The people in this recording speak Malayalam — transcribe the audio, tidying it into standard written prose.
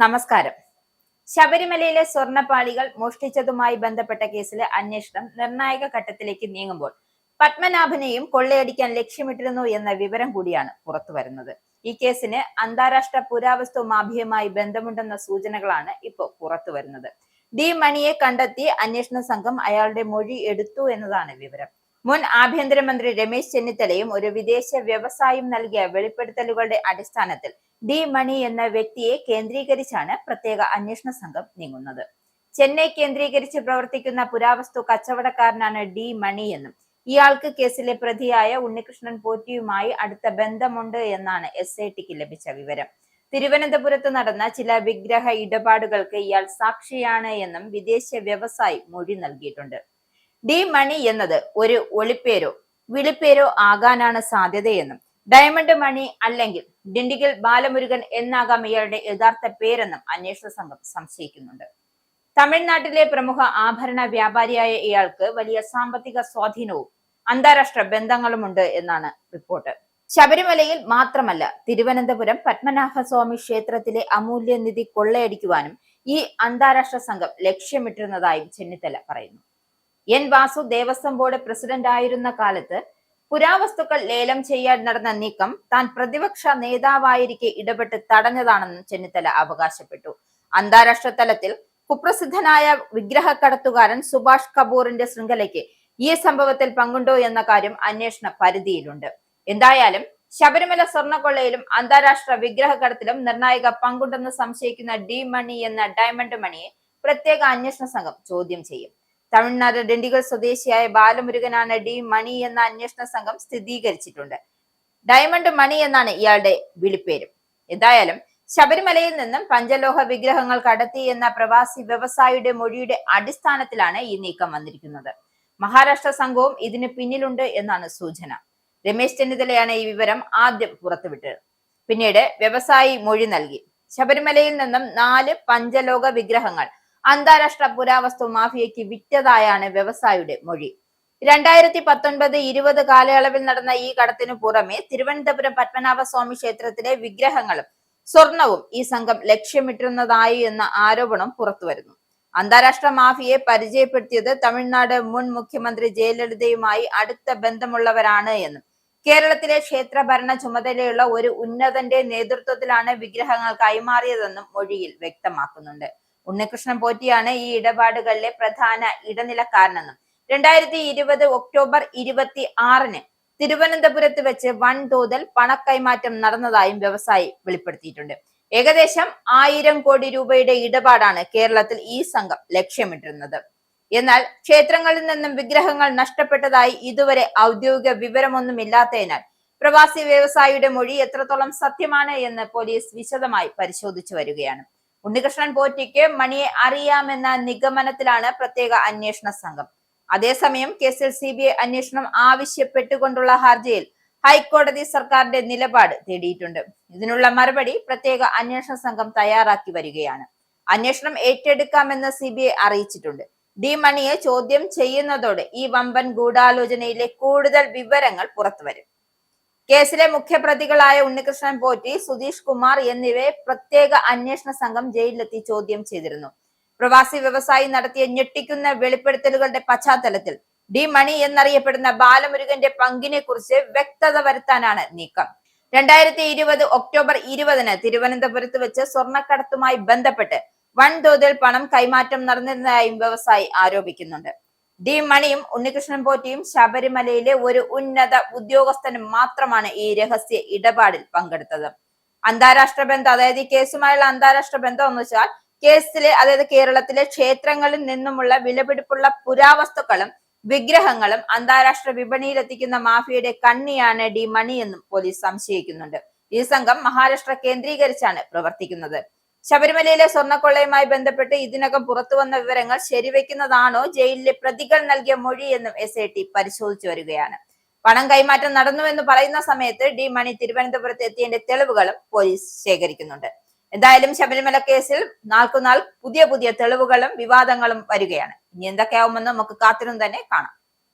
നമസ്കാരം. ശബരിമലയിലെ സ്വർണ്ണപ്പാളികൾ മോഷ്ടിച്ചതുമായി ബന്ധപ്പെട്ട കേസിലെ അന്വേഷണം നിർണായക ഘട്ടത്തിലേക്ക് നീങ്ങുമ്പോൾ പത്മനാഭനെയും കൊള്ളയടിക്കാൻ ലക്ഷ്യമിട്ടിരുന്നു എന്ന വിവരം കൂടിയാണ് പുറത്തുവരുന്നത്. ഈ കേസിന് അന്താരാഷ്ട്ര പുരാവസ്തു മാഫിയയുമായി ബന്ധമുണ്ടെന്ന സൂചനകളാണ് ഇപ്പോൾ പുറത്തുവരുന്നത്. ഡി മണിയെ കണ്ടെത്തി അന്വേഷണ സംഘം അയാളുടെ മൊഴി എടുത്തു എന്നതാണ് വിവരം. മുൻ ആഭ്യന്തരമന്ത്രി രമേശ് ചെന്നിത്തലയും ഒരു വിദേശ വ്യവസായിയും നൽകിയ വെളിപ്പെടുത്തലുകളുടെ അടിസ്ഥാനത്തിൽ ഡി മണി എന്ന വ്യക്തിയെ കേന്ദ്രീകരിച്ചാണ് പ്രത്യേക അന്വേഷണ സംഘം നീങ്ങുന്നത്. ചെന്നൈ കേന്ദ്രീകരിച്ച് പ്രവർത്തിക്കുന്ന പുരാവസ്തു കച്ചവടക്കാരനാണ് ഡി മണി എന്നും ഇയാൾക്ക് കേസിലെ പ്രതിയായ ഉണ്ണികൃഷ്ണൻ പോറ്റിയുമായി അടുത്ത ബന്ധമുണ്ട് എന്നാണ് SITക്ക് ലഭിച്ച വിവരം. തിരുവനന്തപുരത്ത് നടന്ന ചില വിഗ്രഹ ഇടപാടുകൾക്ക് ഇയാൾ സാക്ഷിയാണ് എന്നും വിദേശ വ്യവസായി മൊഴി നൽകിയിട്ടുണ്ട്. ഡി മണി എന്നത് ഒരു ഒളിപ്പേരോ വിളിപ്പേരോ ആകാനാണ് സാധ്യതയെന്നും ഡയമണ്ട് മണി അല്ലെങ്കിൽ ഡിണ്ടിഗൽ ബാലമുരുകൻ എന്നാകാം ഇയാളുടെ യഥാർത്ഥ പേരെന്നും അന്വേഷണ സംഘം സംശയിക്കുന്നുണ്ട്. തമിഴ്നാട്ടിലെ പ്രമുഖ ആഭരണ വ്യാപാരിയായ ഇയാൾക്ക് വലിയ സാമ്പത്തിക സ്വാധീനവും അന്താരാഷ്ട്ര ബന്ധങ്ങളുമുണ്ട് എന്നാണ് റിപ്പോർട്ട്. ശബരിമലയിൽ മാത്രമല്ല, തിരുവനന്തപുരം പത്മനാഭസ്വാമി ക്ഷേത്രത്തിലെ അമൂല്യനിധി കൊള്ളയടിക്കുവാനും ഈ അന്താരാഷ്ട്ര സംഘം ലക്ഷ്യമിട്ടിരുന്നതായും ചെന്നിത്തല പറയുന്നു. N. Vasu Devaswom board president ആയിരുന്ന കാലത്ത് പുരാവസ്തുക്കൾ ലേലം ചെയ്യാൻ നടന്ന നീക്കം താൻ പ്രതിപക്ഷ നേതാവായിരിക്കെ ഇടപെട്ട് തടഞ്ഞതാണെന്നും ചെന്നിത്തല അവകാശപ്പെട്ടു. അന്താരാഷ്ട്ര തലത്തിൽ കുപ്രസിദ്ധനായ വിഗ്രഹക്കടത്തുകാരൻ സുഭാഷ് കപൂറിന്റെ ശൃംഖലയ്ക്ക് ഈ സംഭവത്തിൽ പങ്കുണ്ടോ എന്ന കാര്യം അന്വേഷണ പരിധിയിലുണ്ട്. എന്തായാലും ശബരിമല സ്വർണ്ണക്കൊള്ളയിലും അന്താരാഷ്ട്ര വിഗ്രഹക്കടത്തിലും നിർണായക പങ്കുണ്ടെന്ന് സംശയിക്കുന്ന ഡി മണി എന്ന ഡയമണ്ട് മണിയെ പ്രത്യേക അന്വേഷണ സംഘം ചോദ്യം ചെയ്യും. തമിഴ്നാട് ഡിണ്ടിഗൽ സ്വദേശിയായ ബാലമുരുകനാണ് ഡി മണി എന്ന അന്വേഷണ സംഘം സ്ഥിരീകരിച്ചിട്ടുണ്ട്. ഡയമണ്ട് മണി എന്നാണ് ഇയാളുടെ വിളിപ്പേരും. എന്തായാലും ശബരിമലയിൽ നിന്നും പഞ്ചലോഹ വിഗ്രഹങ്ങൾ കടത്തി എന്ന പ്രവാസി വ്യവസായിയുടെ മൊഴിയുടെ അടിസ്ഥാനത്തിലാണ് ഈ നീക്കം വന്നിരിക്കുന്നത്. മഹാരാഷ്ട്ര സംഘവും ഇതിന് പിന്നിലുണ്ട് എന്നാണ് സൂചന. രമേശ് ചെന്നിത്തലയാണ് ഈ വിവരം ആദ്യം പുറത്തുവിട്ടത്. പിന്നീട് വ്യവസായി മൊഴി നൽകി. ശബരിമലയിൽ നിന്നും 4 പഞ്ചലോക വിഗ്രഹങ്ങൾ അന്താരാഷ്ട്ര പുരാവസ്തു മാഫിയയ്ക്ക് വിറ്റതായാണ് വ്യവസായിയുടെ മൊഴി. 2019-20 കാലയളവിൽ നടന്ന ഈ കടത്തിനു പുറമെ തിരുവനന്തപുരം പത്മനാഭസ്വാമി ക്ഷേത്രത്തിലെ വിഗ്രഹങ്ങളും സ്വർണവും ഈ സംഘം ലക്ഷ്യമിട്ടിരുന്നതായി എന്ന ആരോപണം പുറത്തുവരുന്നു. അന്താരാഷ്ട്ര മാഫിയയെ പരിചയപ്പെടുത്തിയത് തമിഴ്നാട് മുൻ മുഖ്യമന്ത്രി ജയലളിതയുമായി അടുത്ത ബന്ധമുള്ളവരാണ് എന്നും കേരളത്തിലെ ക്ഷേത്ര ഭരണ ചുമതലയുള്ള ഒരു ഉന്നതന്റെ നേതൃത്വത്തിലാണ് വിഗ്രഹങ്ങൾ കൈമാറിയതെന്നും മൊഴിയിൽ വ്യക്തമാക്കുന്നുണ്ട്. ഉണ്ണികൃഷ്ണൻ പോറ്റിയാണ് ഈ ഇടപാടുകളിലെ പ്രധാന ഇടനിലക്കാരനെന്നും 2020 ഒക്ടോബർ 26-ന് തിരുവനന്തപുരത്ത് വെച്ച് വൻതോതിൽ പണക്കൈമാറ്റം നടന്നതായും വ്യവസായി വെളിപ്പെടുത്തിയിട്ടുണ്ട്. ഏകദേശം 1000 കോടി രൂപയുടെ ഇടപാടാണ് കേരളത്തിൽ ഈ സംഘം ലക്ഷ്യമിട്ടിരുന്നത്. എന്നാൽ ക്ഷേത്രങ്ങളിൽ നിന്നും വിഗ്രഹങ്ങൾ നഷ്ടപ്പെട്ടതായി ഇതുവരെ ഔദ്യോഗിക വിവരമൊന്നുമില്ലാത്തതിനാൽ പ്രവാസി വ്യവസായിയുടെ മൊഴി എത്രത്തോളം സത്യമാണ് എന്ന് പോലീസ് വിശദമായി പരിശോധിച്ചു വരികയാണ്. ഉണ്ണികൃഷ്ണൻ പോറ്റിക്ക് മണിയെ അറിയാമെന്ന നിഗമനത്തിലാണ് പ്രത്യേക അന്വേഷണ സംഘം. അതേസമയം കേസിൽ CBI അന്വേഷണം ആവശ്യപ്പെട്ടുകൊണ്ടുള്ള ഹർജിയിൽ ഹൈക്കോടതി സർക്കാരിന്റെ നിലപാട് തേടിയിട്ടുണ്ട്. ഇതിനുള്ള മറുപടി പ്രത്യേക അന്വേഷണ സംഘം തയ്യാറാക്കി വരികയാണ്. അന്വേഷണം ഏറ്റെടുക്കാമെന്ന് CBI അറിയിച്ചിട്ടുണ്ട്. ഡി മണിയെ ചോദ്യം ചെയ്യുന്നതോടെ ഈ വമ്പൻ ഗൂഢാലോചനയിലെ കൂടുതൽ വിവരങ്ങൾ പുറത്തുവരും. കേസിലെ മുഖ്യപ്രതികളായ ഉണ്ണികൃഷ്ണൻ പോറ്റി, സുധീഷ് കുമാർ എന്നിവരെ പ്രത്യേക അന്വേഷണ സംഘം ജയിലിലെത്തി ചോദ്യം ചെയ്തിരുന്നു. പ്രവാസി വ്യവസായി നടത്തിയ ഞെട്ടിക്കുന്ന വെളിപ്പെടുത്തലുകളുടെ പശ്ചാത്തലത്തിൽ ഡി മണി എന്നറിയപ്പെടുന്ന ബാലമുരുകന്റെ പങ്കിനെ കുറിച്ച് വ്യക്തത വരുത്താനാണ് നീക്കം. 2020 ഒക്ടോബർ 20-ന് തിരുവനന്തപുരത്ത് വെച്ച് സ്വർണ്ണക്കടത്തുമായി ബന്ധപ്പെട്ട് വൻതോതിൽ പണം കൈമാറ്റം നടന്നിരുന്നതായും വ്യവസായി ആരോപിക്കുന്നുണ്ട്. ഡി മണിയും ഉണ്ണികൃഷ്ണൻ പോറ്റിയും ശബരിമലയിലെ ഒരു ഉന്നത ഉദ്യോഗസ്ഥനും മാത്രമാണ് ഈ രഹസ്യ ഇടപാടിൽ പങ്കെടുത്തത്. അന്താരാഷ്ട്ര ബന്ധം, അതായത് ഈ കേസുമായുള്ള അന്താരാഷ്ട്ര ബന്ധം എന്ന് വെച്ചാൽ കേസിലെ, അതായത് കേരളത്തിലെ ക്ഷേത്രങ്ങളിൽ നിന്നുമുള്ള വിലപിടിപ്പുള്ള പുരാവസ്തുക്കളും വിഗ്രഹങ്ങളും അന്താരാഷ്ട്ര വിപണിയിൽ എത്തിക്കുന്ന മാഫിയയുടെ കണ്ണിയാണ് ഡി മണി എന്നും പോലീസ് സംശയിക്കുന്നുണ്ട്. ഈ സംഘം മഹാരാഷ്ട്ര കേന്ദ്രീകരിച്ചാണ് പ്രവർത്തിക്കുന്നത്. ശബരിമലയിലെ സ്വർണ്ണക്കൊള്ളയുമായി ബന്ധപ്പെട്ട് ഇതിനകം പുറത്തുവന്ന വിവരങ്ങൾ ശരിവെക്കുന്നതാണോ ജയിലിലെ പ്രതികൾ നൽകിയ മൊഴി എന്നും SIT പരിശോധിച്ചു വരികയാണ്. പണം കൈമാറ്റം നടന്നുവെന്ന് പറയുന്ന സമയത്ത് ഡി മണി തിരുവനന്തപുരത്ത് എത്തിയതിന്റെ തെളിവുകളും പോലീസ് ശേഖരിക്കുന്നുണ്ട്. എന്തായാലും ശബരിമല കേസിൽ നാൾക്കുനാൾ പുതിയ തെളിവുകളും വിവാദങ്ങളും വരികയാണ്. ഇനി എന്തൊക്കെയാവുമെന്ന് നമുക്ക് കാത്തിരുന്ന് തന്നെ കാണാം.